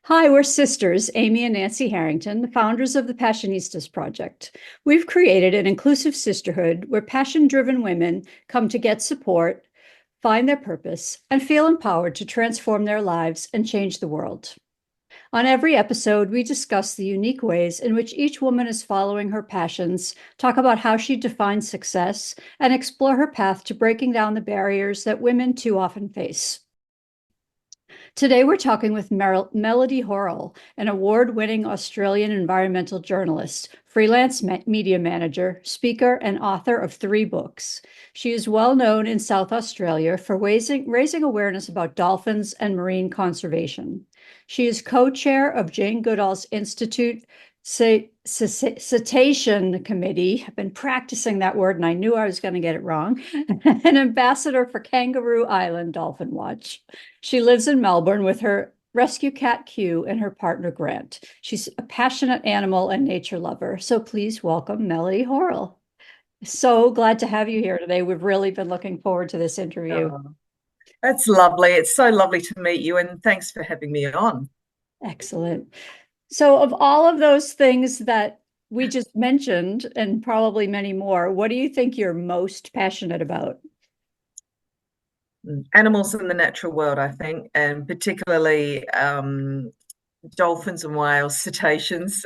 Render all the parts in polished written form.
Hi, we're sisters, Amy and Nancy Harrington, the founders of the Passionistas Project. We've created an inclusive sisterhood where passion-driven women come to get support, find their purpose, and feel empowered to transform their lives and change the world. On every episode, we discuss the unique ways in which each woman is following her passions, talk about how she defines success, and explore her path to breaking down the barriers that women too often face. Today, we're talking with Melody Horrill, an award-winning Australian environmental journalist, freelance media manager, speaker, and author of 3 books. She is well known in South Australia for raising awareness about dolphins and marine conservation. She is co-chair of Jane Goodall's Institute Cetacean Committee. I've been practicing that word and I knew I was going to get it wrong. An ambassador for Kangaroo Island Dolphin Watch. She lives in Melbourne with her rescue cat Q and her partner Grant. She's a passionate animal and nature lover. So please welcome Melody Horrill. So glad to have you here today. We've really been looking forward to this interview. Oh, that's lovely. It's so lovely to meet you, and thanks for having me on. Excellent. So, of all of those things that we just mentioned, and probably many more, what do you think you're most passionate about? Animals in the natural world, I think, and particularly dolphins and whales, cetaceans.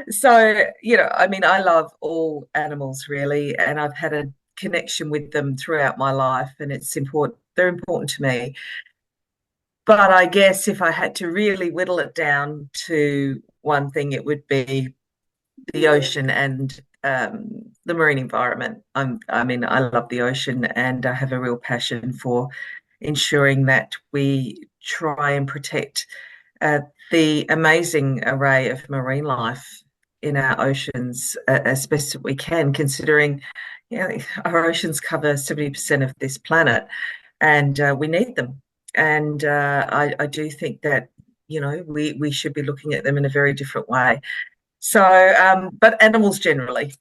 So, I mean, I love all animals really, and I've had a connection with them throughout my life, and it's important, they're important to me. But I guess if I had to really whittle it down to one thing, it would be the ocean and the marine environment. I mean, I love the ocean and I have a real passion for ensuring that we try and protect uh, the amazing array of marine life in our oceans as best as we can, considering our oceans cover 70% of this planet and we need them. And I do think that, we should be looking at them in a very different way. So, but animals generally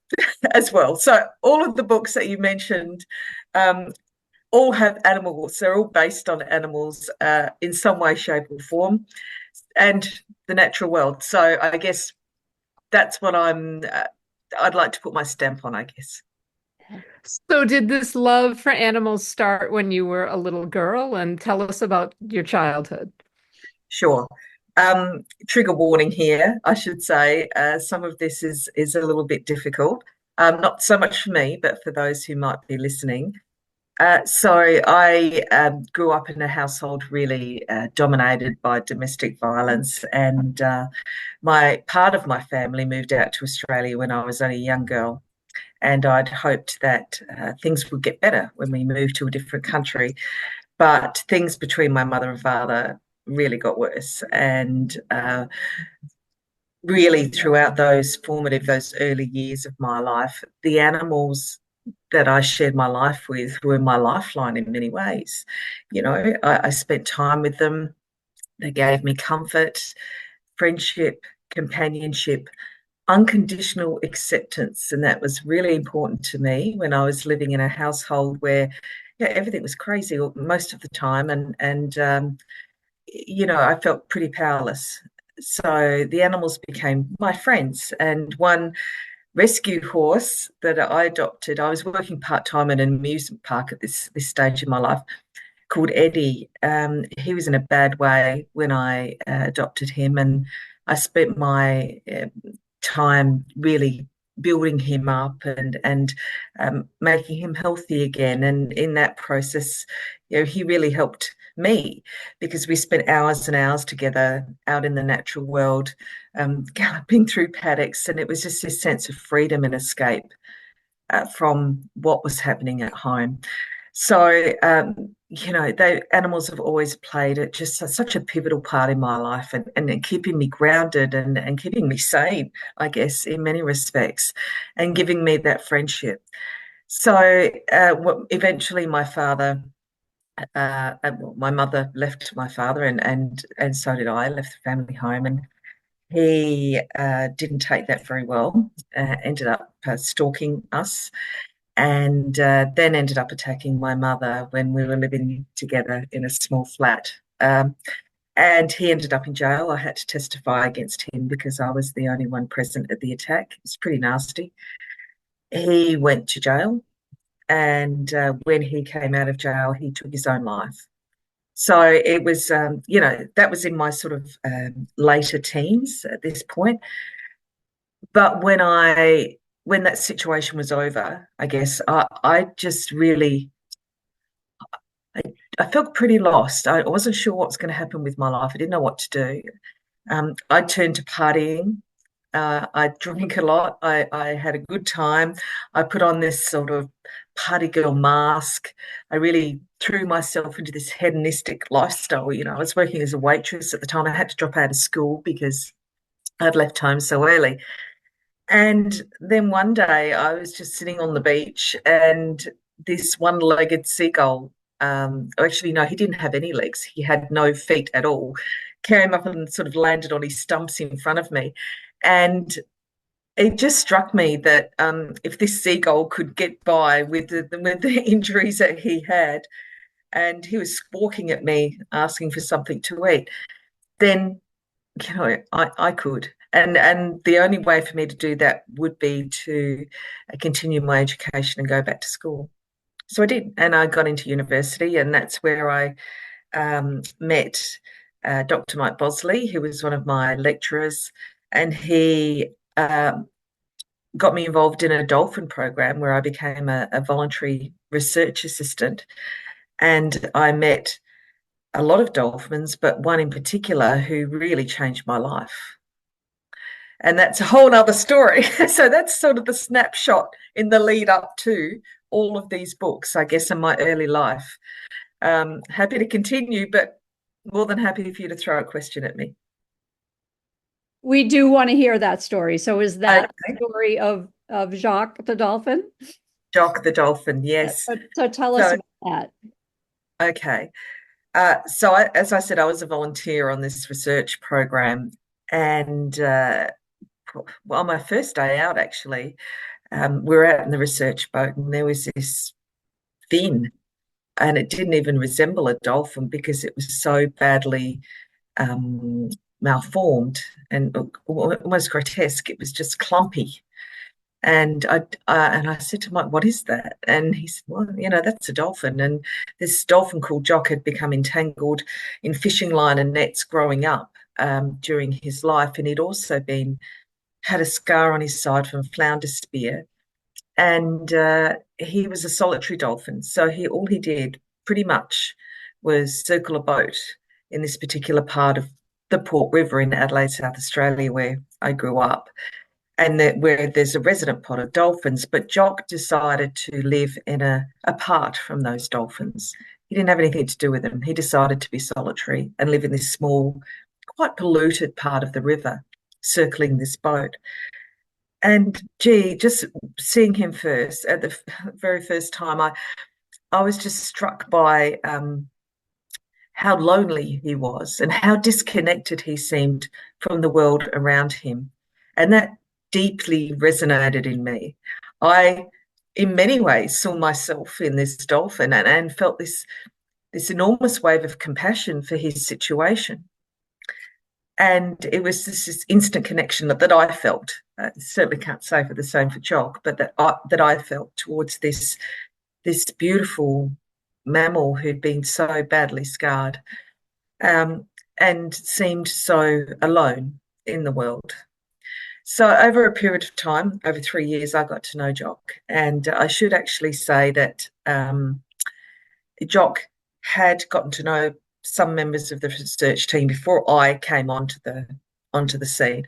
as well. So, all of the books that you mentioned um, all have animals. They're all based on animals in some way, shape, or form, and the natural world. So, I guess that's what I'd like to put my stamp on, I guess. So, did this love for animals start when you were a little girl? And tell us about your childhood. Sure. Trigger warning here, I should say. Some of this is a little bit difficult. Not so much for me, but for those who might be listening. So I grew up in a household really dominated by domestic violence, and my part of my family moved out to Australia when I was only a young girl, and I'd hoped that things would get better when we moved to a different country. But things between my mother and father really got worse, and really throughout those early years of my life, the animals that I shared my life with were my lifeline in many ways. I spent time with them. They gave me comfort, friendship, companionship, unconditional acceptance. And that was really important to me when I was living in a household where everything was crazy most of the time. And I felt pretty powerless. So the animals became my friends. And one rescue horse that I adopted. I was working part-time at an amusement park at this stage in my life, called Eddie. He was in a bad way when I adopted him, and I spent my time really building him up and making him healthy again. And in that process, he really helped me because we spent hours and hours together out in the natural world, galloping through paddocks, and it was just this sense of freedom and escape from what was happening at home. So, the animals have always played just such a pivotal part in my life and keeping me grounded and keeping me sane, I guess, in many respects, and giving me that friendship. So, eventually, my mother left my father, and so did I. Left the family home, and he didn't take that very well. Ended up stalking us, and then ended up attacking my mother when we were living together in a small flat. And he ended up in jail. I had to testify against him because I was the only one present at the attack. It was pretty nasty. He went to jail, and when he came out of jail, he took his own life. So it was, that was in my sort of later teens at this point. But when that situation was over, I guess I just really, I felt pretty lost. I wasn't sure what was going to happen with my life. I didn't know what to do. I turned to partying. I drank a lot. I had a good time. I put on this sort of party girl mask. I really threw myself into this hedonistic lifestyle. I was working as a waitress at the time. I had to drop out of school because I'd left home so early. And then one day I was just sitting on the beach, and this one-legged seagull, actually, no, he didn't have any legs. He had no feet at all, came up and sort of landed on his stumps in front of me. And it just struck me that if this seagull could get by with the injuries that he had, and he was squawking at me, asking for something to eat, then I could. And the only way for me to do that would be to continue my education and go back to school. So I did, and I got into university, and that's where I met Dr. Mike Bosley, who was one of my lecturers, and he got me involved in a dolphin program where I became a voluntary research assistant, and I met a lot of dolphins, but one in particular who really changed my life. And that's a whole other story. So that's sort of the snapshot in the lead up to all of these books, I guess, in my early life. Happy to continue, but more than happy for you to throw a question at me. We do want to hear that story. So is that the story of Jock the dolphin? Jock the dolphin, yes. So tell us about that. Okay. As I said, I was a volunteer on this research program, and on my first day out, actually, we were out in the research boat, and there was this fin, and it didn't even resemble a dolphin because it was so badly malformed and almost grotesque. It was just clumpy. And I said to Mike, "What is that?" And he said, "Well, that's a dolphin." And this dolphin called Jock had become entangled in fishing line and nets growing up during his life, and he'd also had a scar on his side from a flounder spear. And he was a solitary dolphin, so all he did pretty much was circle a boat in this particular part of the Port River in Adelaide, South Australia, where I grew up, and where there's a resident pod of dolphins. But Jock decided to live apart from those dolphins. He didn't have anything to do with them. He decided to be solitary and live in this small, quite polluted part of the river, circling this boat. And gee, just seeing him first at the very first time, I was just struck by how lonely he was and how disconnected he seemed from the world around him. And that deeply resonated in me. I, in many ways, saw myself in this dolphin and felt this enormous wave of compassion for his situation. And it was this instant connection that I felt. Certainly can't say for the same for Jock, but that I felt towards this beautiful mammal who'd been so badly scarred and seemed so alone in the world. So over a period of time, over 3 years, I got to know Jock. And I should actually say that Jock had gotten to know some members of the research team before I came onto the scene.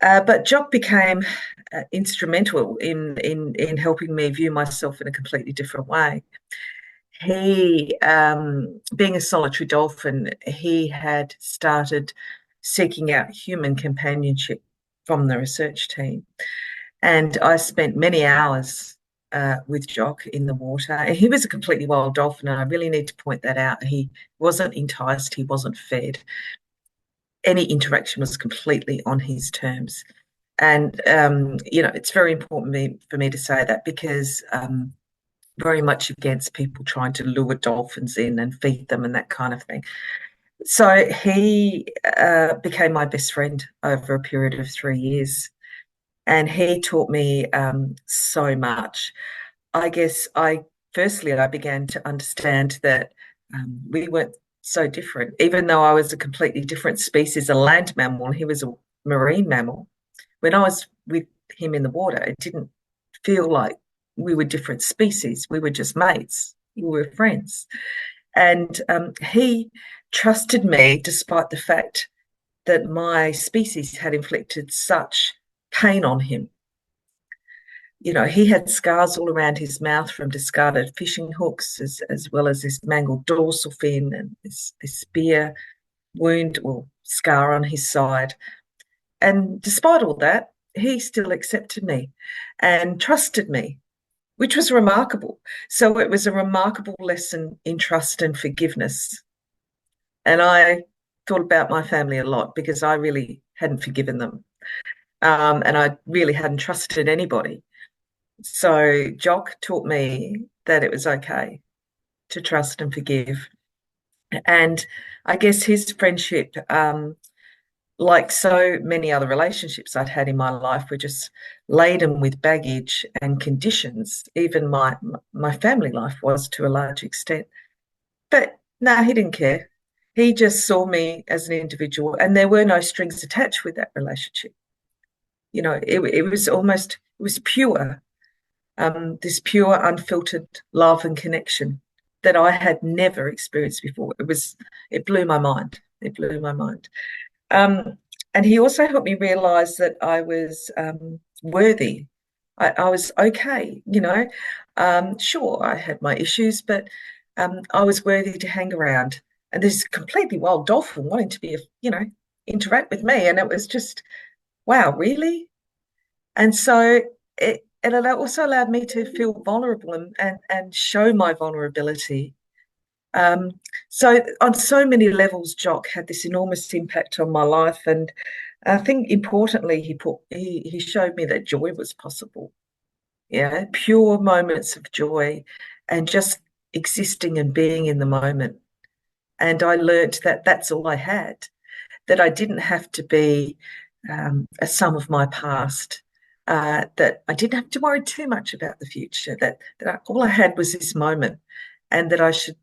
But Jock became instrumental in helping me view myself in a completely different way. He, being a solitary dolphin, he had started seeking out human companionship from the research team. And I spent many hours with Jock in the water. He was a completely wild dolphin, and I really need to point that out. He wasn't enticed, he wasn't fed. Any interaction was completely on his terms. And, it's very important for me to say that because very much against people trying to lure dolphins in and feed them and that kind of thing. So he became my best friend over a period of 3 years, and he taught me so much. I guess I began to understand that we weren't so different, even though I was a completely different species, a land mammal, and he was a marine mammal. When I was with him in the water, it didn't feel like we were different species. We were just mates. We were friends. And he trusted me despite the fact that my species had inflicted such pain on him. You know, he had scars all around his mouth from discarded fishing hooks, as well as this mangled dorsal fin and this spear wound or scar on his side. And despite all that, he still accepted me and trusted me, which was remarkable. So it was a remarkable lesson in trust and forgiveness. And I thought about my family a lot because I really hadn't forgiven them. And I really hadn't trusted anybody. So Jock taught me that it was okay to trust and forgive. And I guess his friendship, like so many other relationships I'd had in my life, were just laden with baggage and conditions. Even my family life was, to a large extent. But no, he didn't care. He just saw me as an individual, and there were no strings attached with that relationship. You know, it was pure, this pure, unfiltered love and connection that I had never experienced before. It blew my mind. It blew my mind. And he also helped me realize that I was worthy. I was okay, you know. Sure, I had my issues, but I was worthy to hang around. And this completely wild dolphin wanting to be, interact with me. And it was just, wow, really? And so it also allowed me to feel vulnerable and show my vulnerability. So on so many levels, Jock had this enormous impact on my life. And I think importantly, he showed me that joy was possible. Yeah, pure moments of joy and just existing and being in the moment. And I learned that that's all I had, that I didn't have to be a sum of my past, that I didn't have to worry too much about the future, that all I had was this moment, and that I should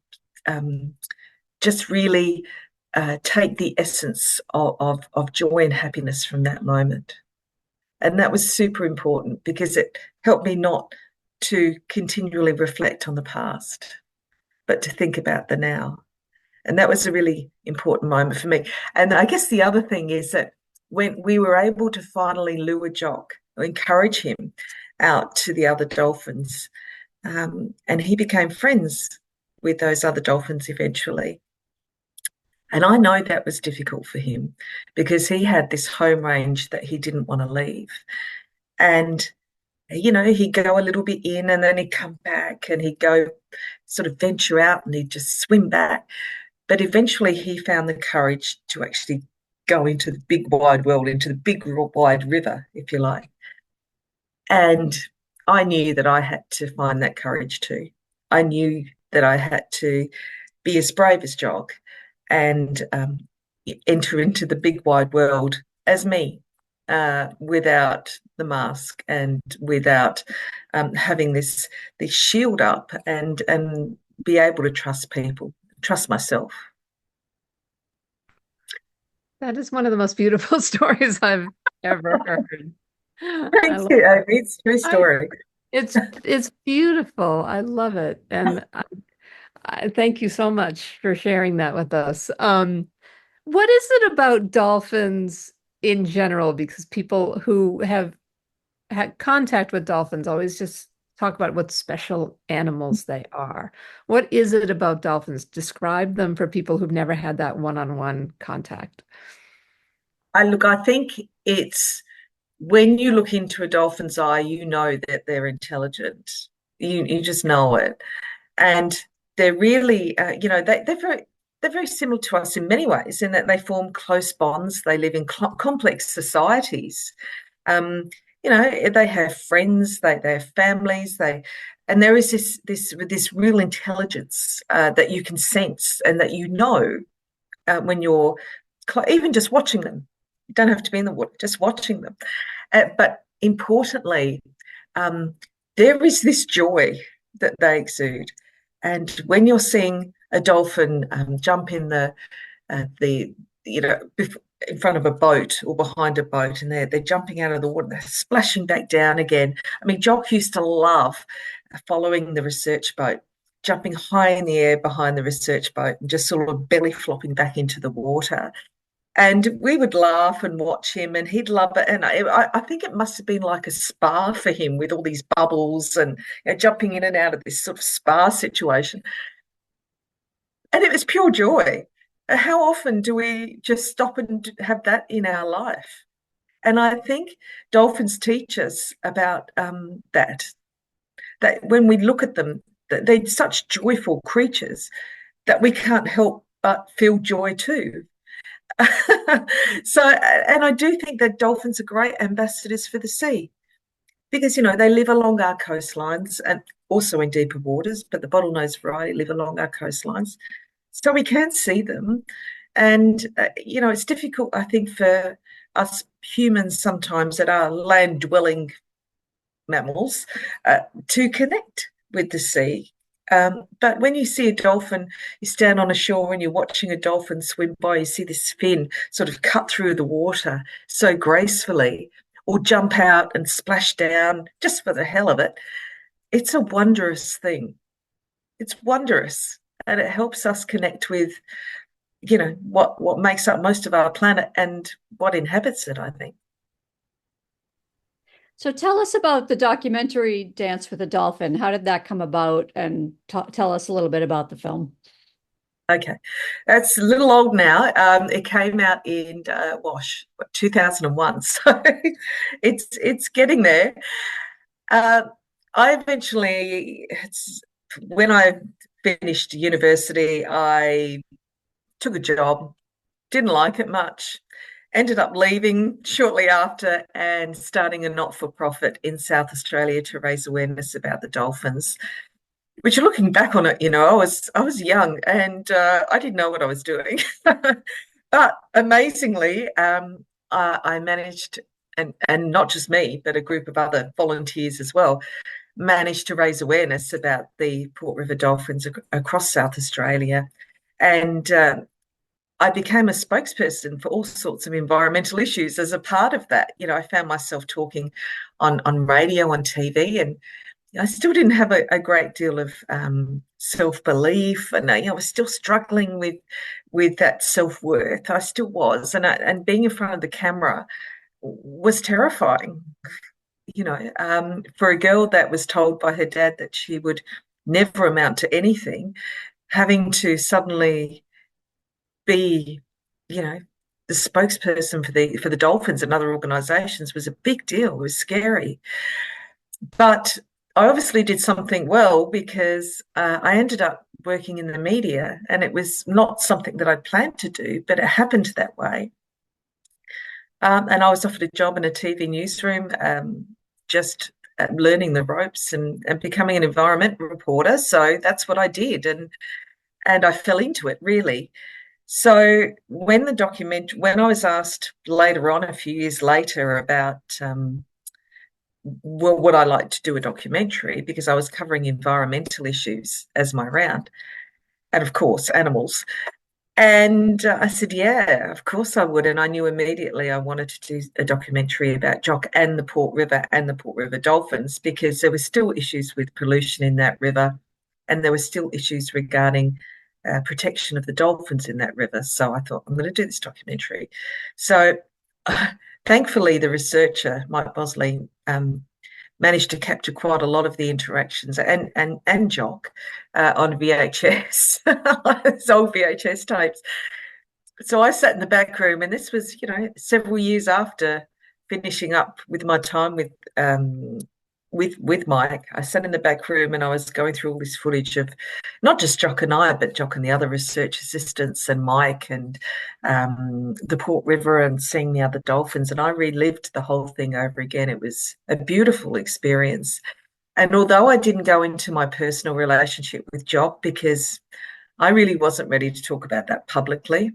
just really take the essence of joy and happiness from that moment. And that was super important because it helped me not to continually reflect on the past, but to think about the now. And that was a really important moment for me. And I guess the other thing is that when we were able to finally lure Jock, or encourage him out to the other dolphins, and he became friends with those other dolphins eventually. And I know that was difficult for him because he had this home range that he didn't want to leave. And, he'd go a little bit in and then he'd come back and he'd go sort of venture out and he'd just swim back. But eventually he found the courage to actually go into the big wide world, into the big wide river, if you like. And I knew that I had to find that courage too. I knew that I had to be as brave as Jock and enter into the big wide world as me, without the mask and without having this shield up, and be able to trust people, trust myself. That is one of the most beautiful stories I've ever heard. Thank you, Amy. It's a true story. It's beautiful. I love it. And I thank you so much for sharing that with us. What is it about dolphins in general? Because people who have had contact with dolphins always just talk about what special animals they are. What is it about dolphins? Describe them for people who've never had that one-on-one contact. I think it's when you look into a dolphin's eye, you know that they're intelligent. You just know it, and they're really, they're very similar to us in many ways, in that they form close bonds. They live in complex societies. They have friends, they have families, and there is this real intelligence that you can sense and that when you're even just watching them. You don't have to be in the water, just watching them. But importantly, there is this joy that they exude. And when you're seeing a dolphin jump in in front of a boat or behind a boat, and they're jumping out of the water, they're splashing back down again. I mean, Jock used to love following the research boat, jumping high in the air behind the research boat and just sort of belly flopping back into the water. And we would laugh and watch him, and he'd love it. And I think it must have been like a spa for him, with all these bubbles and jumping in and out of this sort of spa situation. And it was pure joy. How often do we just stop and have that in our life? And I think dolphins teach us about that when we look at them, that they're such joyful creatures that we can't help but feel joy too. And I do think that dolphins are great ambassadors for the sea, because, they live along our coastlines and also in deeper waters, but the bottlenose variety live along our coastlines. So we can see them. And, it's difficult, I think, for us humans sometimes that are land-dwelling mammals to connect with the sea. But when you see a dolphin, you stand on a shore and you're watching a dolphin swim by, you see this fin sort of cut through the water so gracefully, or jump out and splash down just for the hell of it. It's a wondrous thing. It's wondrous. And it helps us connect with, what makes up most of our planet and what inhabits it, I think. So tell us about the documentary Dance with a Dolphin. How did that come about? And tell us a little bit about the film. Okay, that's a little old now. It came out in 2001, so it's getting there. When I finished university, I took a job, didn't like it much, ended up leaving shortly after and starting a not-for-profit in South Australia to raise awareness about the dolphins. Which, looking back on it, I was young and I didn't know what I was doing. But amazingly, I managed, and not just me, but a group of other volunteers as well, managed to raise awareness about the Port River dolphins across South Australia. And I became a spokesperson for all sorts of environmental issues as a part of that. I found myself talking on radio, on TV, and I still didn't have a great deal of self-belief, and I was still struggling with that self-worth. I still was, and being in front of the camera was terrifying. For a girl that was told by her dad that she would never amount to anything, having to suddenly be, the spokesperson for the dolphins and other organisations was a big deal. It was scary, but I obviously did something well, because I ended up working in the media, and it was not something that I planned to do, but it happened that way. And I was offered a job in a TV newsroom, just learning the ropes and becoming an environment reporter. So that's what I did, and I fell into it, really. So when I was asked later on, a few years later, about would I like to do a documentary, because I was covering environmental issues as my round, and of course animals. And I said, yeah, of course I would. And I knew immediately I wanted to do a documentary about Jock and the Port River and the Port River dolphins, because there were still issues with pollution in that river, and there were still issues regarding protection of the dolphins in that river. So I thought, I'm going to do this documentary. So thankfully, the researcher, Mike Bosley, managed to capture quite a lot of the interactions, and Jock on VHS, those old VHS tapes. So I sat in the back room, and this was, several years after finishing up with my time with Mike. I sat in the back room and I was going through all this footage of not just Jock and I, but Jock and the other research assistants and Mike and the Port River, and seeing the other dolphins. And I relived the whole thing over again. It was a beautiful experience. And although I didn't go into my personal relationship with Jock, because I really wasn't ready to talk about that publicly,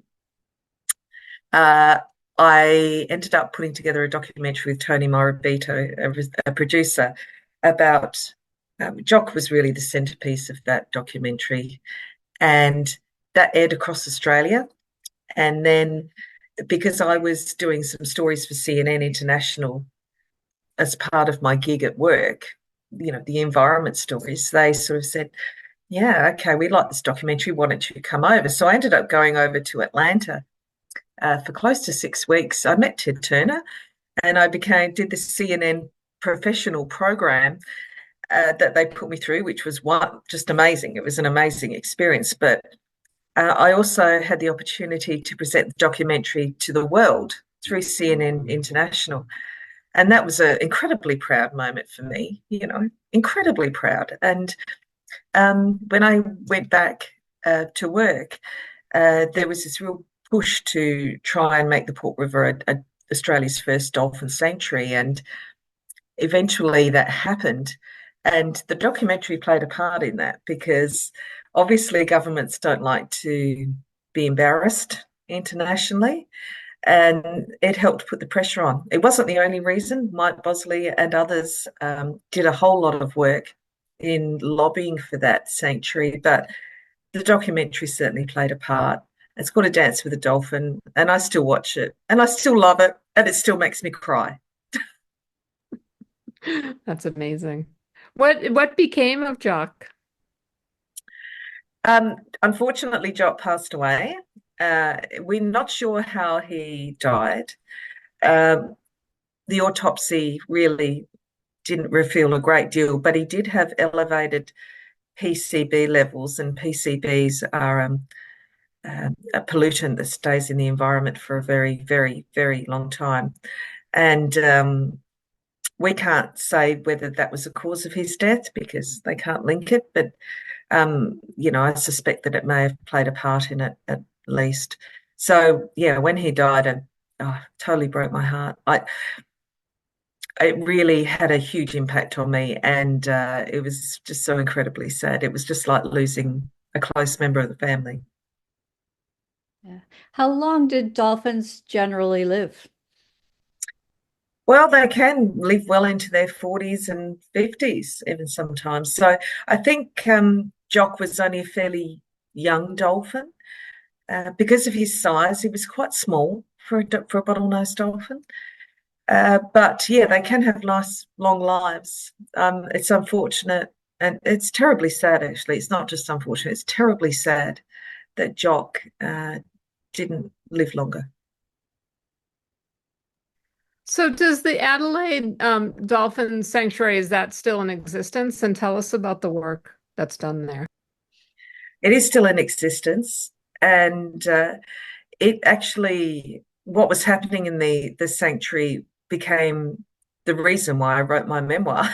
uh, I ended up putting together a documentary with Tony Morabito, a producer, about Jock was really the centerpiece of that documentary. And that aired across Australia. And then because I was doing some stories for CNN International as part of my gig at work, the environment stories, they sort of said, yeah, okay, we like this documentary. Why don't you come over? So I ended up going over to Atlanta for close to 6 weeks. I met Ted Turner and I did this CNN professional program that they put me through, which was just amazing. It was an amazing experience. But I also had the opportunity to present the documentary to the world through CNN International. And that was an incredibly proud moment for me, incredibly proud. And when I went back to work, there was this real push to try and make the Port River Australia's first dolphin sanctuary. And eventually that happened. And the documentary played a part in that because obviously governments don't like to be embarrassed internationally. And it helped put the pressure on. It wasn't the only reason. Mike Bosley and others did a whole lot of work in lobbying for that sanctuary, but the documentary certainly played a part. It's called A Dance with a Dolphin, and I still watch it, and I still love it, and it still makes me cry. That's amazing. What became of Jock? Unfortunately, Jock passed away. We're not sure how he died. The autopsy really didn't reveal a great deal, but he did have elevated PCB levels, and PCBs are a pollutant that stays in the environment for a very, very, very long time. And we can't say whether that was the cause of his death because they can't link it, but I suspect that it may have played a part in it at least. So yeah, when he died, it totally broke my heart. It really had a huge impact on me, and it was just so incredibly sad. It was just like losing a close member of the family. Yeah. How long did dolphins generally live? Well, they can live well into their 40s and 50s, even sometimes. So I think Jock was only a fairly young dolphin. Because of his size, he was quite small for a bottlenose dolphin. But yeah, they can have nice long lives. It's unfortunate and it's terribly sad, actually. It's not just unfortunate, it's terribly sad that Jock didn't live longer. So does the Adelaide Dolphin Sanctuary, is that still in existence? And tell us about the work that's done there. It is still in existence, and it actually, what was happening in the sanctuary became the reason why I wrote my memoir.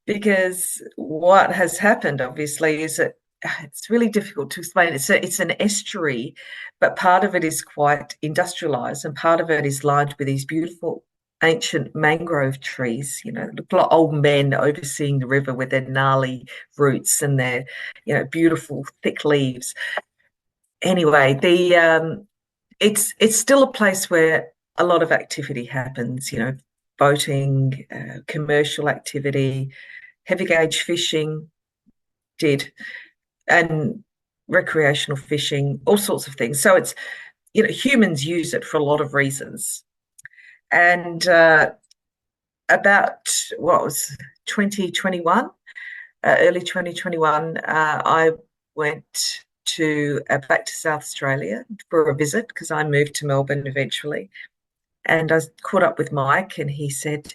Because what has happened, obviously, is that it's really difficult to explain. It's an estuary, but part of it is quite industrialized, and part of it is lined with these beautiful ancient mangrove trees. Look like old men overseeing the river with their gnarly roots and their, beautiful thick leaves. Anyway, it's still a place where a lot of activity happens. Boating, commercial activity, heavy gauge fishing did, and recreational fishing, all sorts of things. So it's, humans use it for a lot of reasons. And about what was 2021, early 2021, I went back to South Australia for a visit because I moved to Melbourne eventually. And I caught up with Mike and he said,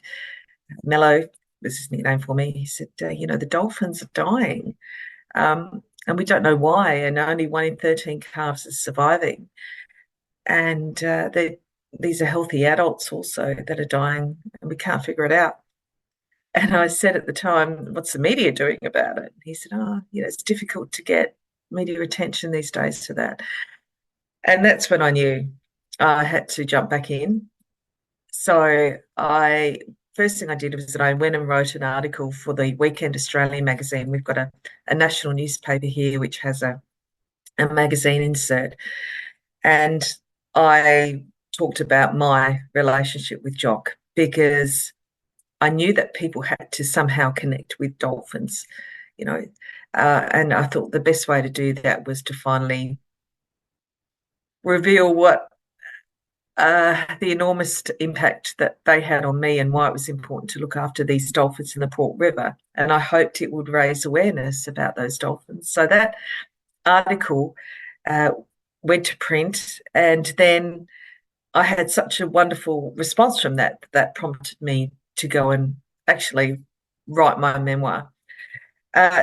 Mello was his nickname for me. He said, the dolphins are dying. And we don't know why. And only 1 in 13 calves is surviving. And these are healthy adults also that are dying and we can't figure it out. And I said at the time, what's the media doing about it? He said, it's difficult to get media attention these days to that. And that's when I knew I had to jump back in. So first thing I did was that I went and wrote an article for the Weekend Australian magazine. We've got a national newspaper here which has a magazine insert. And I talked about my relationship with Jock, because I knew that people had to somehow connect with dolphins, you know, and I thought the best way to do that was to finally reveal what the enormous impact that they had on me and why it was important to look after these dolphins in the Port River. And I hoped it would raise awareness about those dolphins. So that article uh, went to print, and then I had such a wonderful response from that that prompted me to go and actually write my memoir.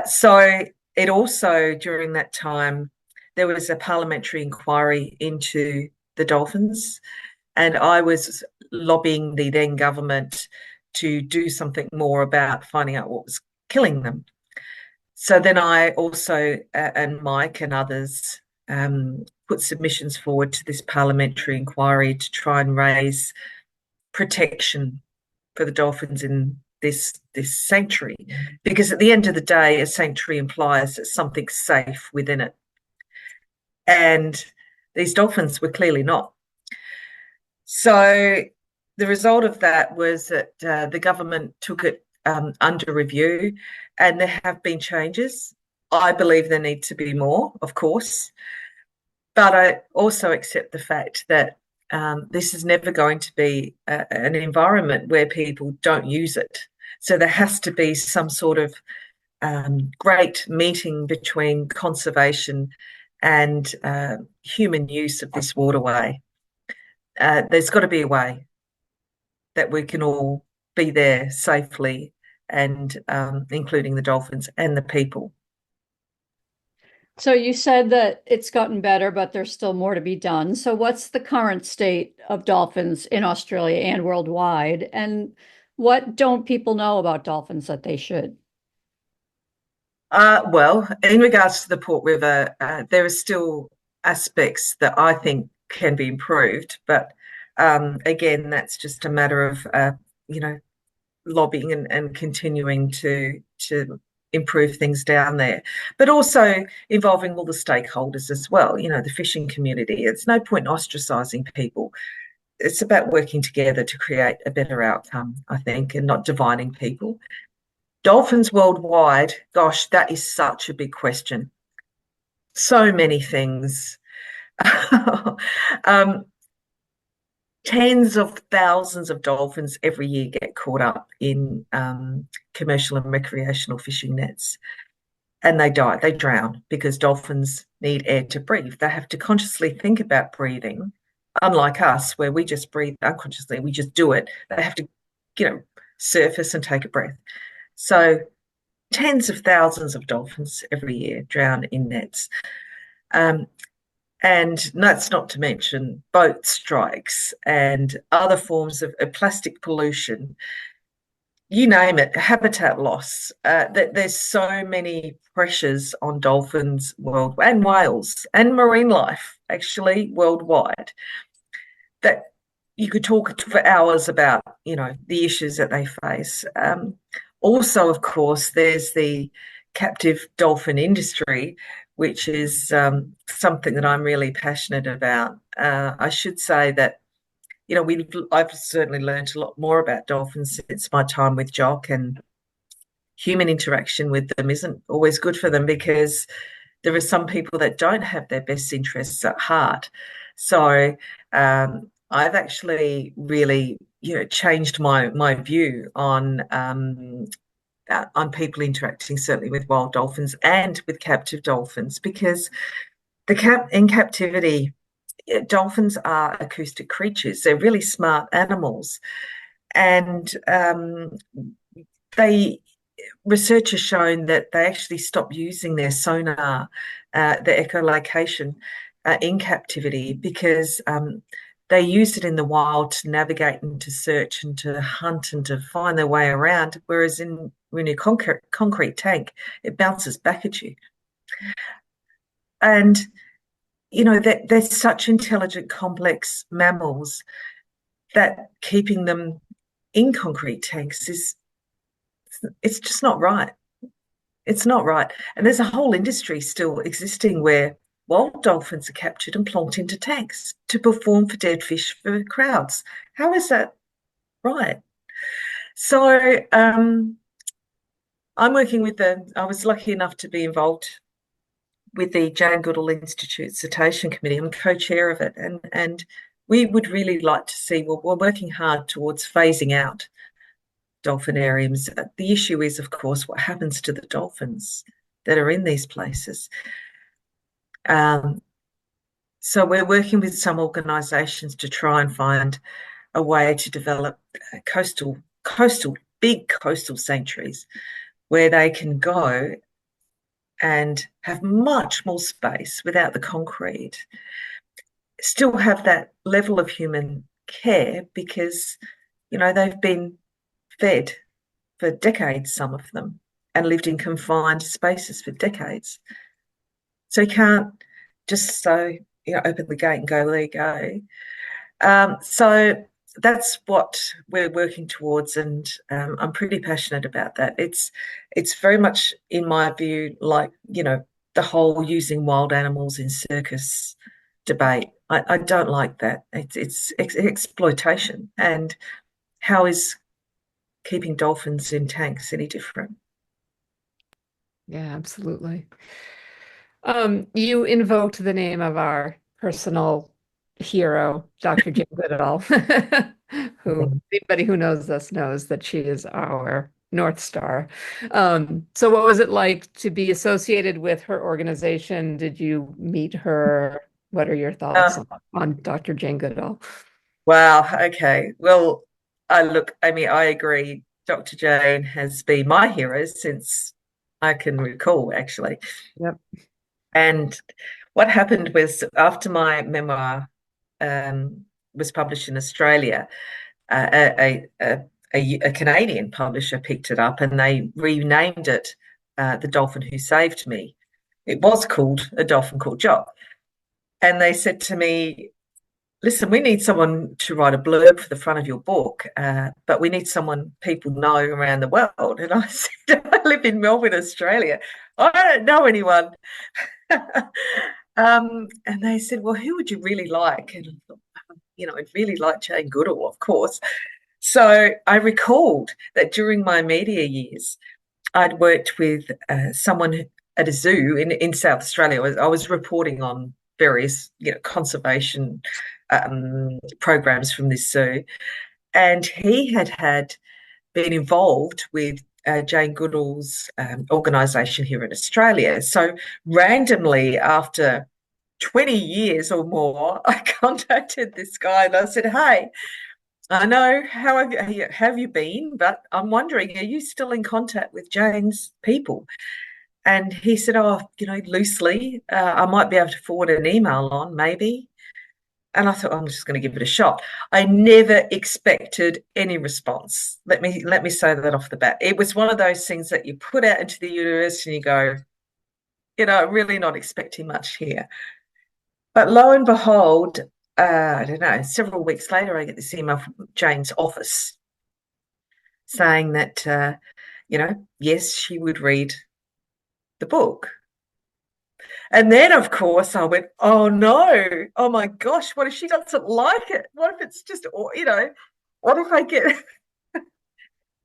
So it also, during that time, there was a parliamentary inquiry into the dolphins, and I was lobbying the then government to do something more about finding out what was killing them. So then I also, and Mike and others, put submissions forward to this parliamentary inquiry to try and raise protection for the dolphins in this sanctuary, because at the end of the day, a sanctuary implies that something's safe within it, and these dolphins were clearly not. So the result of that was that the government took it under review, and there have been changes. I believe there need to be more, of course, but I also accept the fact that this is never going to be an environment where people don't use it. So there has to be some sort of great meeting between conservation and human use of this waterway. There's got to be a way that we can all be there safely, and including the dolphins and the people. So you said that it's gotten better, but there's still more to be done. So what's the current state of dolphins in Australia and worldwide? And what don't people know about dolphins that they should? Well, in regards to the Port River, there are still aspects that I think can be improved, but again, that's just a matter of lobbying and continuing to improve things down there, but also involving all the stakeholders as well. The fishing community. It's no point ostracizing people. It's about working together to create a better outcome, I think, and not dividing people. Dolphins worldwide, gosh, that is such a big question. So many things. Tens of thousands of dolphins every year get caught up in commercial and recreational fishing nets, and they die, they drown, because dolphins need air to breathe. They have to consciously think about breathing, unlike us, where we just breathe unconsciously, we just do it. They have to, surface and take a breath. So tens of thousands of dolphins every year drown in nets. And that's not to mention boat strikes and other forms of plastic pollution. You name it, habitat loss. There's so many pressures on dolphins worldwide, and whales, and marine life, actually, worldwide, that you could talk for hours about, the issues that they face. Also, of course, there's the captive dolphin industry, which is something that I'm really passionate about. I should say that, I've certainly learned a lot more about dolphins since my time with Jock, and human interaction with them isn't always good for them, because there are some people that don't have their best interests at heart. So I've actually really, changed my view on people interacting, certainly with wild dolphins and with captive dolphins, because in captivity, dolphins are acoustic creatures. They're really smart animals, and research has shown that they actually stop using their sonar, their echolocation, in captivity, because they use it in the wild to navigate and to search and to hunt and to find their way around, whereas when you're concrete tank, it bounces back at you. And they're such intelligent, complex mammals that keeping them in concrete tanks it's just not right. It's not right. And there's a whole industry still existing where wild dolphins are captured and plonked into tanks to perform for dead fish for crowds. How is that right? So I'm working with I was lucky enough to be involved with the Jane Goodall Institute Cetacean Committee. I'm co-chair of it, and we would really like to see, well, we're working hard towards phasing out dolphinariums. The issue is, of course, what happens to the dolphins that are in these places. So we're working with some organisations to try and find a way to develop big coastal sanctuaries where they can go and have much more space without the concrete, still have that level of human care because, they've been fed for decades, some of them, and lived in confined spaces for decades. So you can't just open the gate and go, there you go. So that's what we're working towards, and I'm pretty passionate about that. It's very much, in my view, like, the whole using wild animals in circus debate. I don't like that. It's exploitation. And how is keeping dolphins in tanks any different? Yeah, absolutely. You invoked the name of our personal hero, Dr. Jane Goodall, who anybody who knows us knows that she is our North Star. So what was it like to be associated with her organization? Did you meet her? What are your thoughts on Dr. Jane Goodall? Wow. Okay. Well, I agree. Dr. Jane has been my hero since I can recall, actually. Yep. And what happened was, after my memoir was published in Australia, a Canadian publisher picked it up and they renamed it The Dolphin Who Saved Me. It was called A Dolphin Called Jock. And they said to me, listen, we need someone to write a blurb for the front of your book, but we need someone people know around the world. And I said, I live in Melbourne, Australia. I don't know anyone. And they said, well, who would you really like? And I thought, I'd really like Jane Goodall, of course. So I recalled that during my media years, I'd worked with someone at a zoo in South Australia. I was reporting on various, conservation programs from this zoo, and he had been involved with Jane Goodall's organisation here in Australia. So randomly, after 20 years or more, I contacted this guy and I said, hey, I know, how have you been? But I'm wondering, are you still in contact with Jane's people? And he said, oh, loosely, I might be able to forward an email on, maybe. And I thought, I'm just going to give it a shot. I never expected any response. Let me say that off the bat. It was one of those things that you put out into the universe and you go, really not expecting much here. But lo and behold, I don't know, several weeks later, I get this email from Jane's office saying that, yes, she would read the book. And then, of course, I went, oh, no. Oh, my gosh, what if she doesn't like it? What if it's just, what if I get...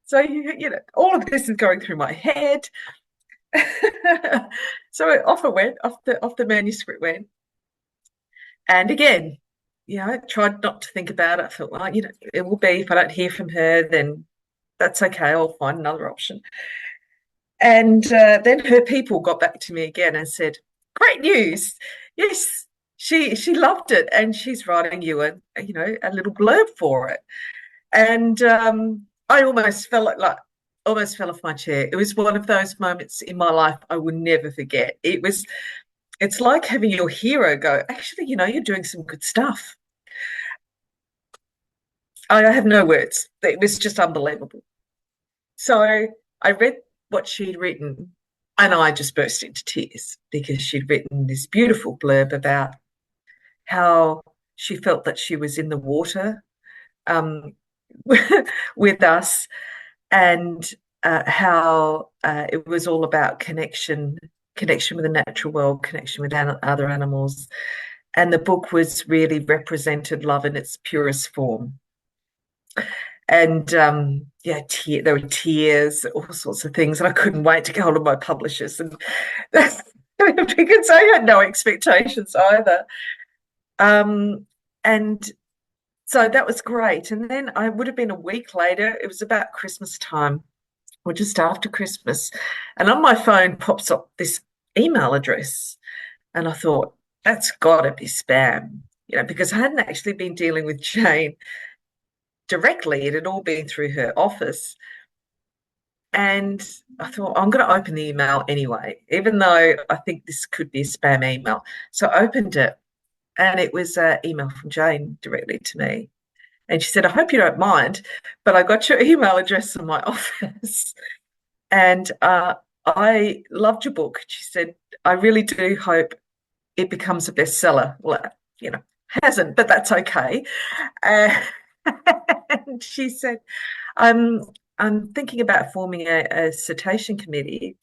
So, all of this is going through my head. So off it went, off the manuscript went. And again, I tried not to think about it. I thought, well, it will be, if I don't hear from her, then that's okay. I'll find another option. And then her people got back to me again and said, great news. Yes, she loved it, and she's writing you a little blurb for it. And I almost fell off my chair. It was one of those moments in my life I will never forget. It's like having your hero go, actually, you're doing some good stuff. I have no words. It was just unbelievable. So I read what she'd written and I just burst into tears because she'd written this beautiful blurb about how she felt that she was in the water with us, and how it was all about connection connection with the natural world, connection with other animals. And the book was really represented love in its purest form. And there were tears, all sorts of things, and I couldn't wait to get hold of my publishers, and because I had no expectations either. And so that was great. And then I would have been a week later. It was about Christmas time, or just after Christmas, and on my phone pops up this email address, and I thought, that's got to be spam, because I hadn't actually been dealing with Jane directly. It had all been through her office. And I thought, I'm going to open the email anyway, even though I think this could be a spam email. So I opened it, and it was an email from Jane directly to me. And she said, I hope you don't mind, but I got your email address in my office. And I loved your book. She said, I really do hope it becomes a bestseller. Well, hasn't, but that's okay. And she said, I'm thinking about forming a citation committee.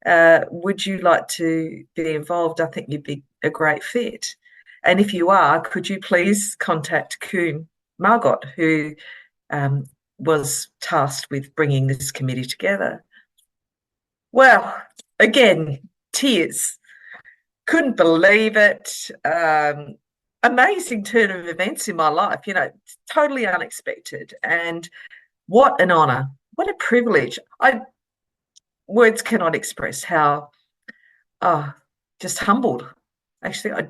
Would you like to be involved? I think you'd be a great fit. And if you are, could you please contact Kuhn Margot, who was tasked with bringing this committee together? Well, again, tears. Couldn't believe it. Amazing turn of events in my life, totally unexpected. And what an honor, what a privilege. Words cannot express how just humbled, actually,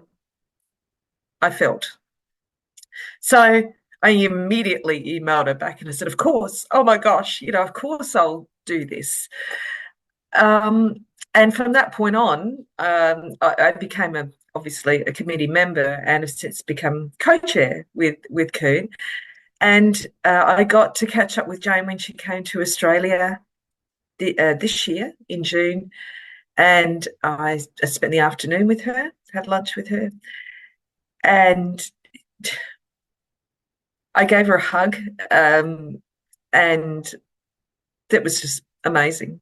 I felt. So I immediately emailed her back and I said, of course, oh my gosh, of course I'll do this. And from that point on, I became obviously a committee member, and have since become co-chair with Kuhn. And I got to catch up with Jane when she came to Australia this year in June. And I spent the afternoon with her, had lunch with her. And I gave her a hug. And that was just amazing.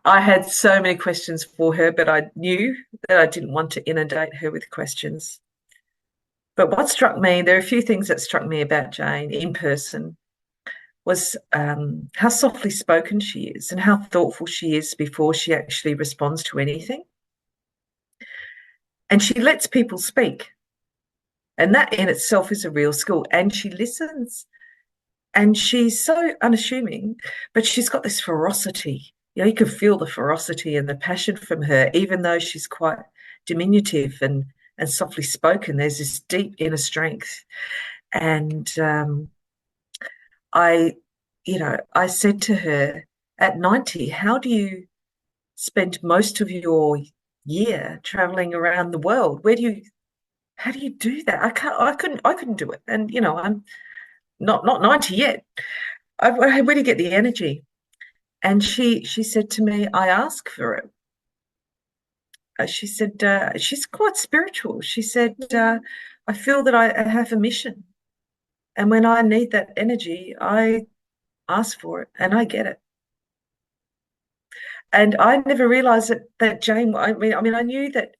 I had so many questions for her, but I knew that I didn't want to inundate her with questions. But what struck me, there are a few things that struck me about Jane in person, was how softly spoken she is and how thoughtful she is before she actually responds to anything. And she lets people speak. And that in itself is a real skill. And she listens. And she's so unassuming, but she's got this ferocity. You can feel the ferocity and the passion from her, even though she's quite diminutive and softly spoken. There's this deep inner strength. And I said to her, at 90, how do you spend most of your year traveling around the world? How do you do that? I couldn't do it. And, I'm not 90 yet. Where do you get the energy? And she said to me, I ask for it. She said, she's quite spiritual. She said, I feel that I have a mission. And when I need that energy, I ask for it and I get it. And I never realized that Jane, I knew that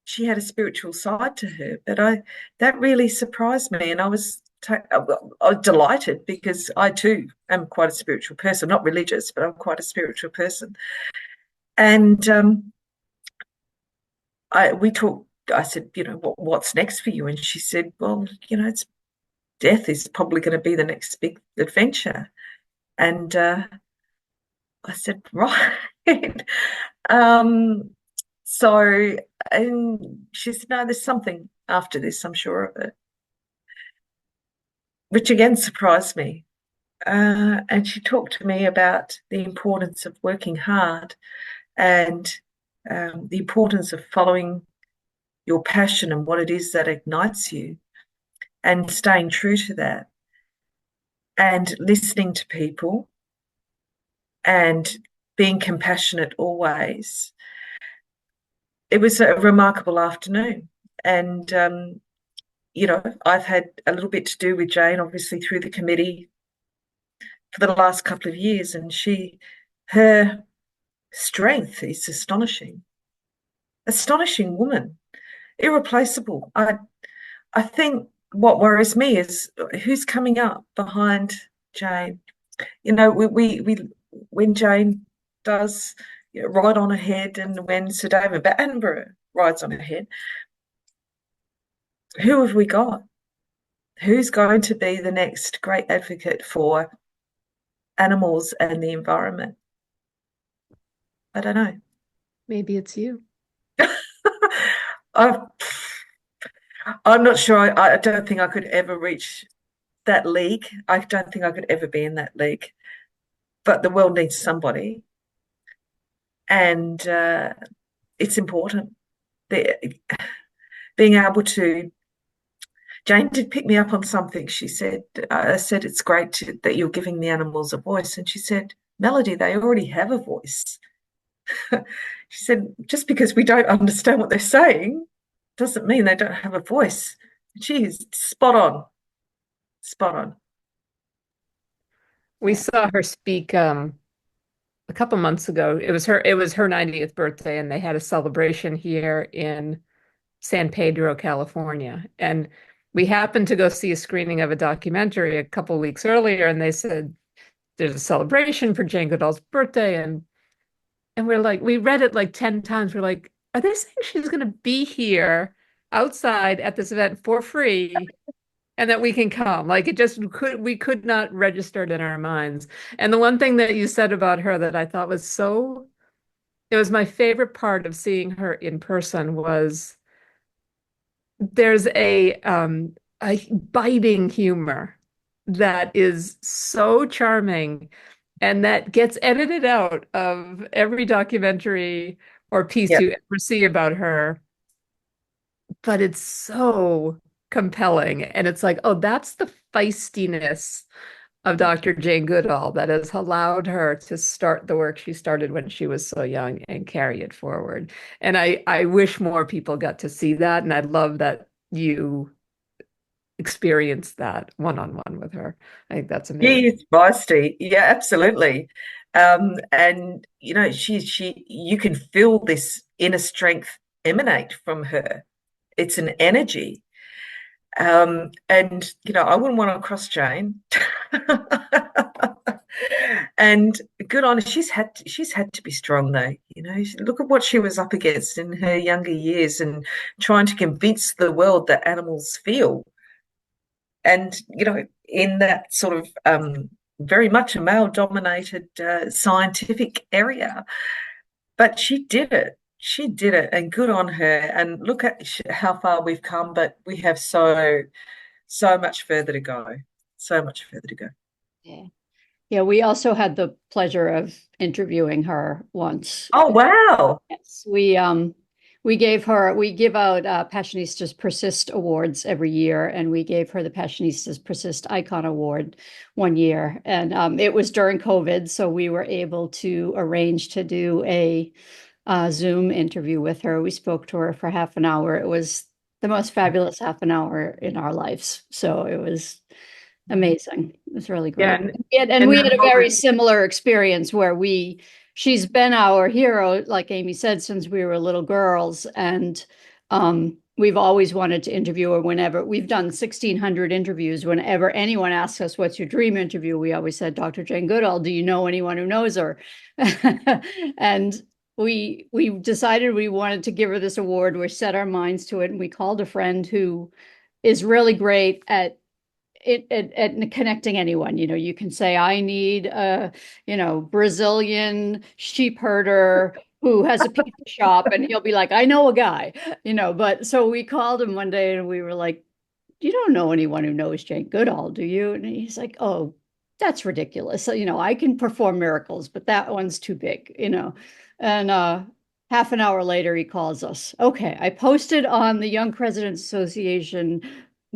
she had a spiritual side to her, but that really surprised me. And I was delighted, because I too am quite a spiritual person, not religious, but I'm quite a spiritual person. And we talked. I said, what's next for you? And she said, well, death is probably going to be the next big adventure. And I said, right. So, and she said, no, there's something after this, I'm sure of it. Which again surprised me. And she talked to me about the importance of working hard and the importance of following your passion and what it is that ignites you, and staying true to that, and listening to people and being compassionate always. It was a remarkable afternoon. And, I've had a little bit to do with Jane, obviously, through the committee for the last couple of years. And her strength is astonishing. Astonishing woman, irreplaceable. I think what worries me is who's coming up behind Jane. You know, we when Jane does ride on ahead, and when Sir David Attenborough rides on ahead, who have we got? Who's going to be the next great advocate for animals and the environment? I don't know. Maybe it's you. I've, I'm not sure. I don't think I could ever reach that league. I don't think I could ever be in that league. But the world needs somebody, and it's important. Being able to. Jane did pick me up on something. She said, "I said it's great that you're giving the animals a voice," and she said, "Melody, they already have a voice." She said, "Just because we don't understand what they're saying doesn't mean they don't have a voice." She is spot on. Spot on. We saw her speak a couple months ago. It was her 90th birthday, and they had a celebration here in San Pedro, California. And we happened to go see a screening of a documentary a couple weeks earlier, and they said there's a celebration for Jane Goodall's birthday, and we're like, we read it like 10 times. We're like, are they saying she's going to be here outside at this event for free and that we can come? Like we could not register it in our minds. And the one thing that you said about her that I thought was it was my favorite part of seeing her in person was there's a biting humor that is so charming and that gets edited out of every documentary or piece Yeah. you ever see about her, but it's so compelling. And it's like, oh, that's the feistiness of Dr. Jane Goodall that has allowed her to start the work she started when she was so young and carry it forward. And I wish more people got to see that. And I love that you experienced that one-on-one with her. I think that's amazing. She is feisty. Yeah, absolutely. And you know, you can feel this inner strength emanate from her. It's an energy. And you know, I wouldn't want to cross Jane. And good on her. She's had to be strong though. You know, look at what she was up against in her younger years and trying to convince the world that animals feel. And you know, in that sort of very much a male-dominated scientific area, but she did it. She did it, and good on her. And look at how far we've come, but we have so much further to go. So much further to go. Yeah. Yeah, we also had the pleasure of interviewing her once. Oh wow! Yes, we give out Passionistas Persist awards every year, and we gave her the Passionistas Persist Icon Award one year, and it was during COVID, so we were able to arrange to do a Zoom interview with her. We spoke to her for half an hour. It was the most fabulous half an hour in our lives, so it was amazing. It was really great. Yeah, And we had a very similar experience where she's been our hero, like Amy said, since we were little girls. And we've always wanted to interview her whenever we've done 1,600 interviews. Whenever anyone asks us, what's your dream interview? We always said, Dr. Jane Goodall, do you know anyone who knows her? And we decided we wanted to give her this award. We set our minds to it, and we called a friend who is really great at connecting anyone. You know, you can say, I need a, Brazilian sheep herder who has a pizza shop, and he'll be like, I know a guy, but so we called him one day and we were like, you don't know anyone who knows Jane Goodall, do you? And he's like, oh, that's ridiculous. So, I can perform miracles, but that one's too big, and half an hour later, he calls us. Okay, I posted on the Young Presidents Association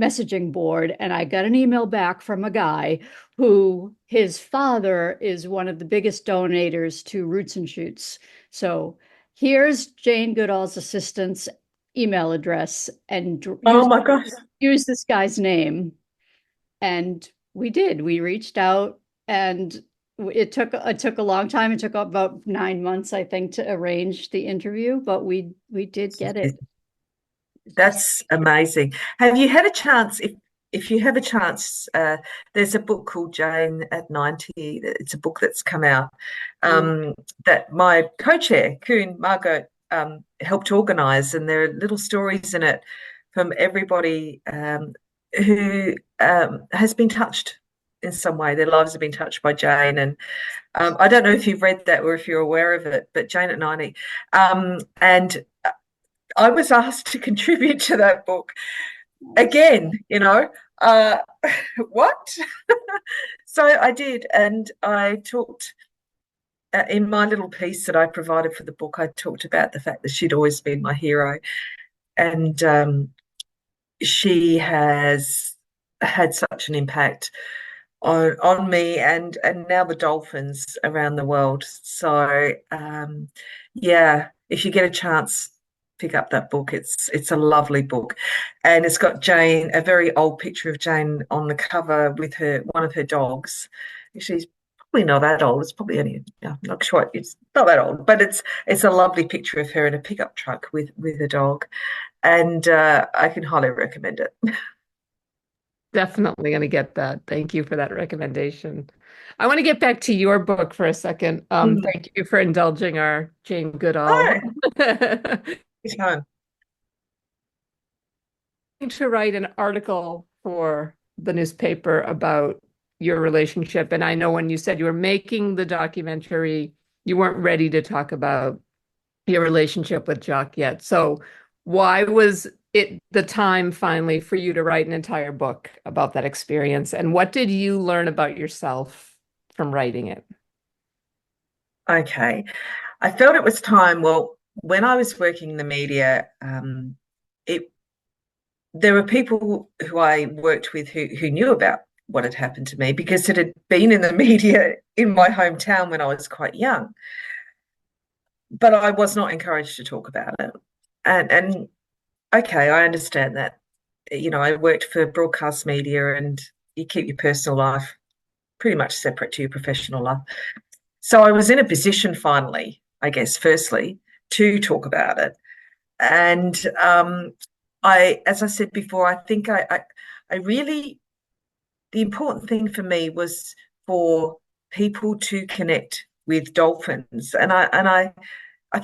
messaging board, and I got an email back from a guy who his father is one of the biggest donators to Roots and Shoots. So here's Jane Goodall's assistant's email address, and oh my gosh, use this guy's name. And we did. We reached out, and it took a long time. It took about 9 months, I think, to arrange the interview, but we did get it. That's amazing. Have you had a chance, if you have a chance, there's a book called Jane at 90. It's a book that's come out that my co-chair, Kuhn Margot, helped organise, and there are little stories in it from everybody who has been touched in some way. Their lives have been touched by Jane. And I don't know if you've read that or if you're aware of it, but Jane at 90. And I was asked to contribute to that book again, what? So I did, and I talked in my little piece that I provided for the book. I talked about the fact that she'd always been my hero, and she has had such an impact on me and now the dolphins around the world. So yeah, if you get a chance, pick up that book. It's a lovely book, and it's got Jane, a very old picture of Jane on the cover with one of her dogs. She's probably not that old. It's probably only, I'm not sure, it's not that old, but it's a lovely picture of her in a pickup truck with a dog, and I can highly recommend it. Definitely going to get that. Thank you for that recommendation. I want to get back to your book for a second. Thank you for indulging our Jane Goodall. Anytime. To write an article for the newspaper about your relationship. And I know when you said you were making the documentary, you weren't ready to talk about your relationship with Jock yet. So why was it the time finally for you to write an entire book about that experience? And what did you learn about yourself from writing it? Okay. I felt it was time. Well, when I was working in the media, there were people who I worked with who knew about what had happened to me because it had been in the media in my hometown when I was quite young. But I was not encouraged to talk about it. And okay, I understand that. I worked for broadcast media, and you keep your personal life pretty much separate to your professional life. So I was in a position finally, I guess, firstly, to talk about it. And as I said before, I think I really, the important thing for me was for people to connect with dolphins. And I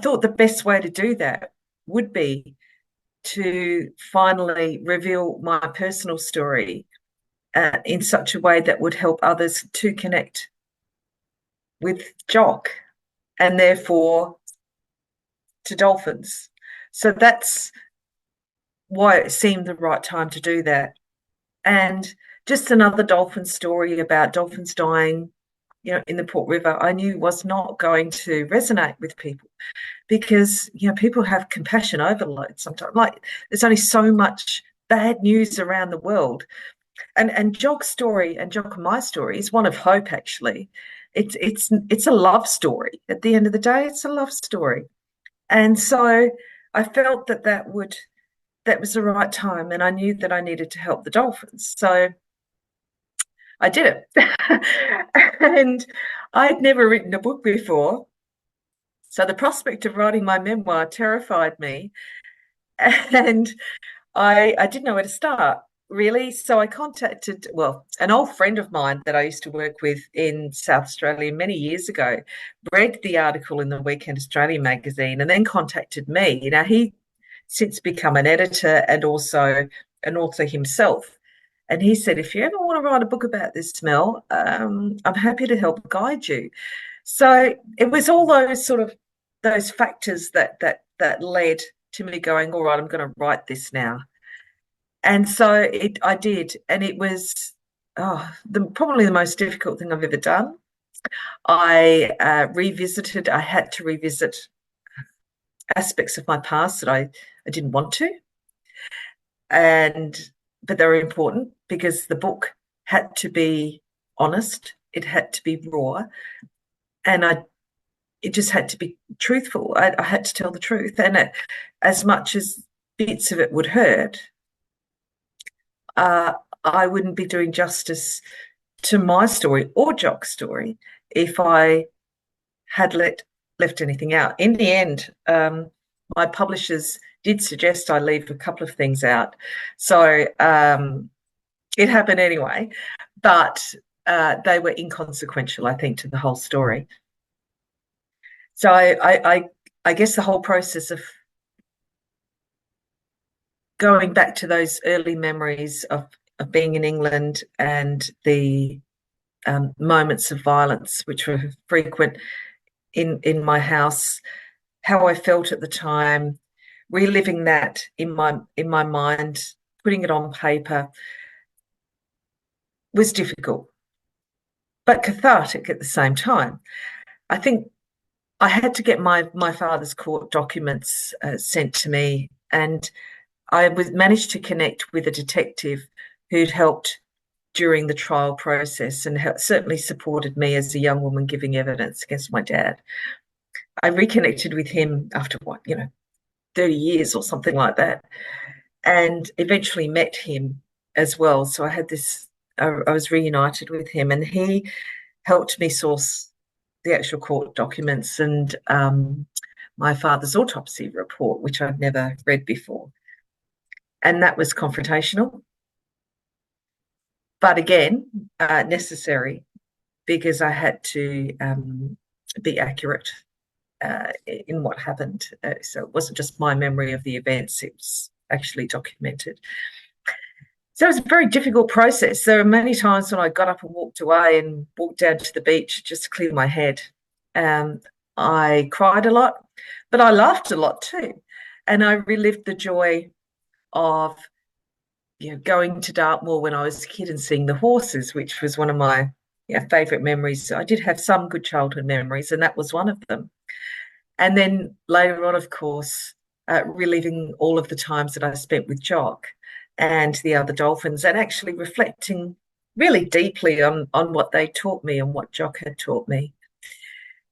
thought the best way to do that would be to finally reveal my personal story in such a way that would help others to connect with Jock and therefore to dolphins. So that's why it seemed the right time to do that. And just another dolphin story about dolphins dying, in the Port River, I knew was not going to resonate with people because, people have compassion overload sometimes. Like, there's only so much bad news around the world. And Jock's story and Jock and my story is one of hope, actually. It's a love story. At the end of the day, it's a love story. And so I felt that was the right time, and I knew that I needed to help the dolphins. So I did it. And I'd never written a book before. So the prospect of writing my memoir terrified me. And I didn't know where to start, really. So I contacted, an old friend of mine that I used to work with in South Australia many years ago, read the article in the Weekend Australian magazine and then contacted me. Now, he since become an editor and also an author himself. And he said, if you ever want to write a book about this, Mel, I'm happy to help guide you. So it was all those factors that led to me going, all right, I'm going to write this now. And so I did. And it was probably the most difficult thing I've ever done. I had to revisit aspects of my past that I didn't want to. But they were important because the book had to be honest. It had to be raw. And it just had to be truthful. I had to tell the truth. And as much as bits of it would hurt, I wouldn't be doing justice to my story or Jock's story if I had left anything out. In the end, my publishers did suggest I leave a couple of things out. So it happened anyway, but they were inconsequential, I think, to the whole story. So I guess the whole process of going back to those early memories of being in England and the moments of violence, which were frequent in my house, how I felt at the time, reliving that in my mind, putting it on paper was difficult, but cathartic at the same time. I think I had to get my father's court documents sent to me, and I managed to connect with a detective who'd helped during the trial process and certainly supported me as a young woman giving evidence against my dad. I reconnected with him after 30 years or something like that, and eventually met him as well. So I was reunited with him, and he helped me source the actual court documents and my father's autopsy report, which I'd never read before. And that was confrontational, but again, necessary, because I had to be accurate in what happened. So it wasn't just my memory of the events, it was actually documented. So it was a very difficult process. There were many times when I got up and walked away and walked down to the beach just to clear my head. I cried a lot, but I laughed a lot too. And I relived the joy of going to Dartmoor when I was a kid and seeing the horses, which was one of my favourite memories. I did have some good childhood memories, and that was one of them. And then later on, of course, reliving all of the times that I spent with Jock and the other dolphins, and actually reflecting really deeply on what they taught me and what Jock had taught me.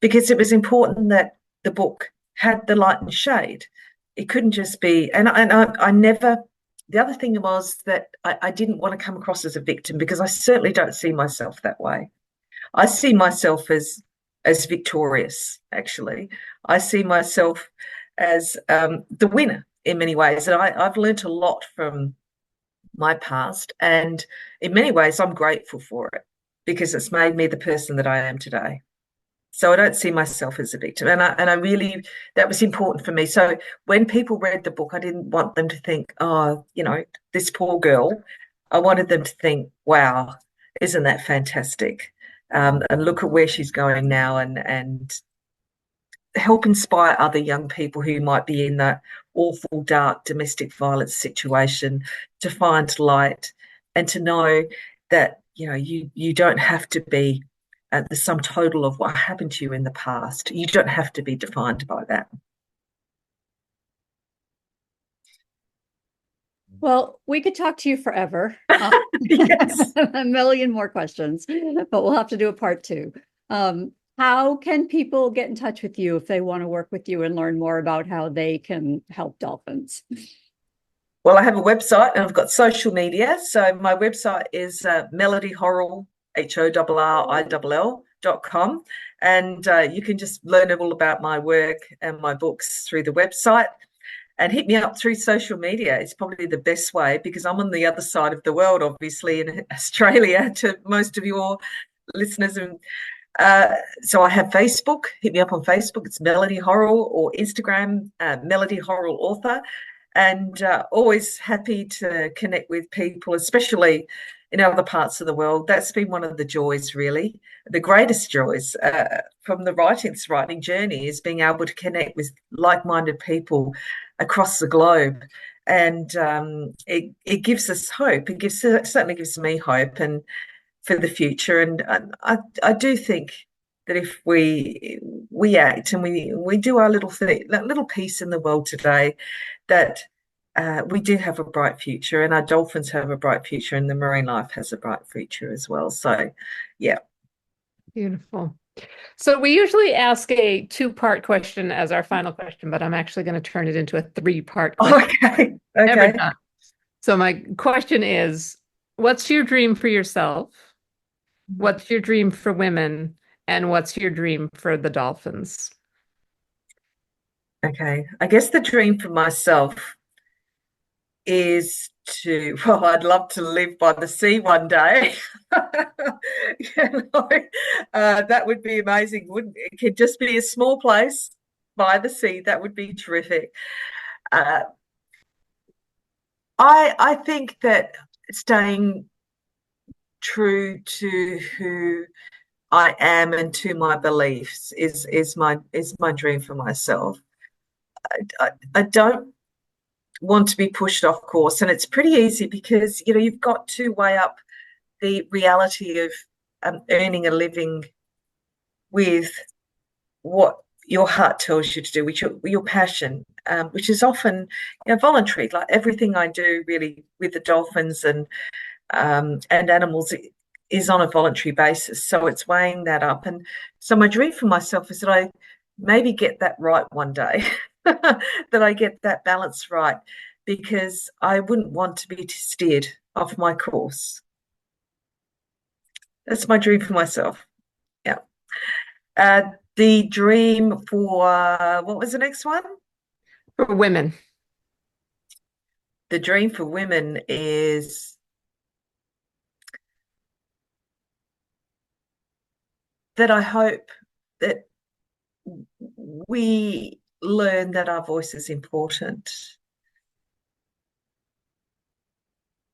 Because it was important that the book had the light and shade. It couldn't just be, and I never, the other thing was that I didn't want to come across as a victim, because I certainly don't see myself that way. I see myself as victorious, actually. I see myself as the winner in many ways. And I've learned a lot from my past. And in many ways, I'm grateful for it, because it's made me the person that I am today. So I don't see myself as a victim. And I really, that was important for me. So when people read the book, I didn't want them to think, oh, this poor girl. I wanted them to think, wow, isn't that fantastic? And look at where she's going now, and help inspire other young people who might be in that awful, dark domestic violence situation to find light, and to know that, you don't have to be the sum total of what happened to you in the past. You don't have to be defined by that. Well, we could talk to you forever. Yes. A million more questions, but we'll have to do a part 2. How can people get in touch with you if they want to work with you and learn more about how they can help dolphins? Well, I have a website and I've got social media. So my website is Melody Horrill, HORRILL.com. And you can just learn all about my work and my books through the website. And hit me up through social media. It's probably the best way, because I'm on the other side of the world, obviously, in Australia, to most of your listeners. And so I have Facebook. Hit me up on Facebook. It's Melody Horrill, or Instagram, Melody Horrill Author. And always happy to connect with people, especially in other parts of the world. That's been one of the joys, really. The greatest joys from the writing journey is being able to connect with like-minded people across the globe. And it gives us hope. It certainly gives me hope and for the future. And I do think that if we act and we do our little thing, that little piece in the world today, that we do have a bright future, and our dolphins have a bright future, and the marine life has a bright future as well. So, yeah. Beautiful. So we usually ask a 2-part question as our final question, but I'm actually going to turn it into a 3-part question. Okay. So my question is, what's your dream for yourself? What's your dream for women? And what's your dream for the dolphins? Okay, I guess the dream for myself is well, I'd love to live by the sea one day. You know, that would be amazing, wouldn't it? It could just be a small place by the sea. That would be terrific. Uh, I think that staying true to who I am and to my beliefs is my dream for myself. I don't want to be pushed off course, and it's pretty easy because you've got to weigh up the reality of earning a living with what your heart tells you to do, which your passion, which is often voluntary. Like everything I do, really, with the dolphins and animals is on a voluntary basis. So it's weighing that up, and so my dream for myself is that I maybe get that right one day, that I get that balance right, because I wouldn't want to be steered off my course. That's my dream for myself. Yeah. The dream for what was the next one? For women. The dream for women is that I hope that we learn that our voice is important.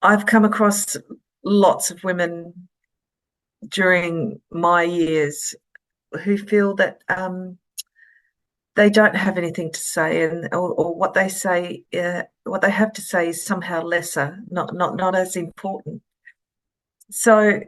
I've come across lots of women during my years who feel that they don't have anything to say, or what they say, what they have to say is somehow lesser, not as important. So,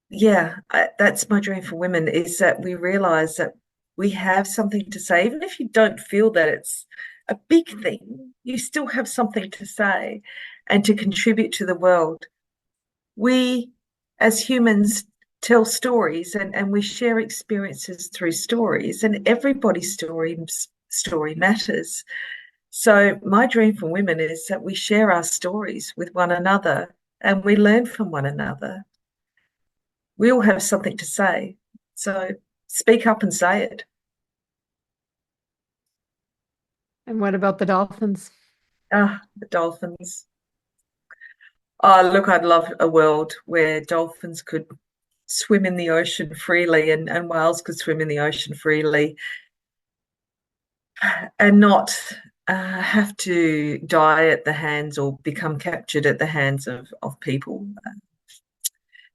yeah, that's my dream for women, is that we realize that we have something to say, even if you don't feel that it's a big thing, you still have something to say and to contribute to the world. We, as humans, tell stories, and we share experiences through stories, and everybody's story matters. So my dream for women is that we share our stories with one another and we learn from one another. We all have something to say, so speak up and say it. And what about the dolphins? The dolphins. Oh, look, I'd love a world where dolphins could swim in the ocean freely, and whales could swim in the ocean freely, and not have to die at the hands or become captured at the hands of people.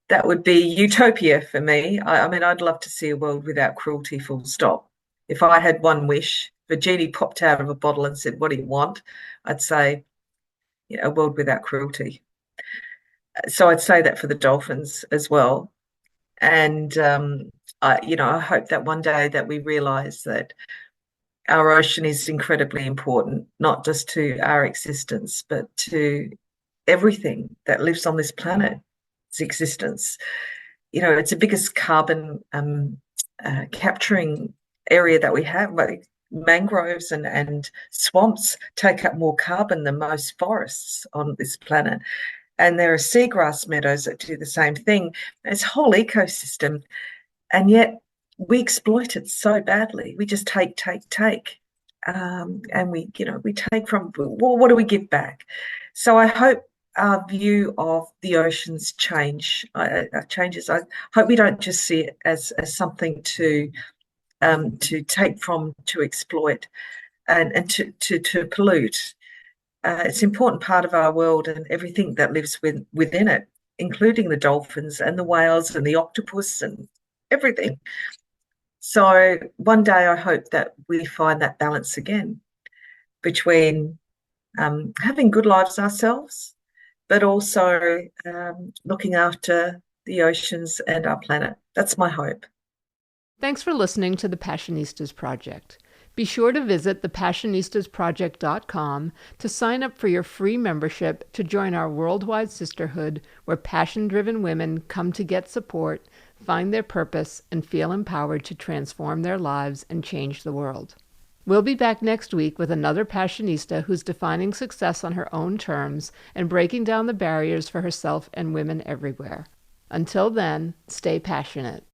That would be utopia for me. I mean, I'd love to see a world without cruelty, full stop. If I had one wish, if a genie popped out of a bottle and said, "What do you want?" I'd say, a world without cruelty. So I'd say that for the dolphins as well. And I hope that one day that we realise that our ocean is incredibly important, not just to our existence, but to everything that lives on this planet, its existence. It's the biggest carbon capturing area that we have. Like mangroves and swamps take up more carbon than most forests on this planet. And there are seagrass meadows that do the same thing. It's a whole ecosystem. And yet we exploit it so badly. We just take. And we take from, well, what do we give back? So I hope our view of the oceans changes. I hope we don't just see it as something to take from, to exploit, and to pollute. It's an important part of our world and everything that lives within it, including the dolphins and the whales and the octopus and everything. So one day I hope that we find that balance again between having good lives ourselves, but also looking after the oceans and our planet. That's my hope. Thanks for listening to the Passionistas Project. Be sure to visit thepassionistasproject.com to sign up for your free membership to join our worldwide sisterhood where passion-driven women come to get support, find their purpose, and feel empowered to transform their lives and change the world. We'll be back next week with another Passionista who's defining success on her own terms and breaking down the barriers for herself and women everywhere. Until then, stay passionate.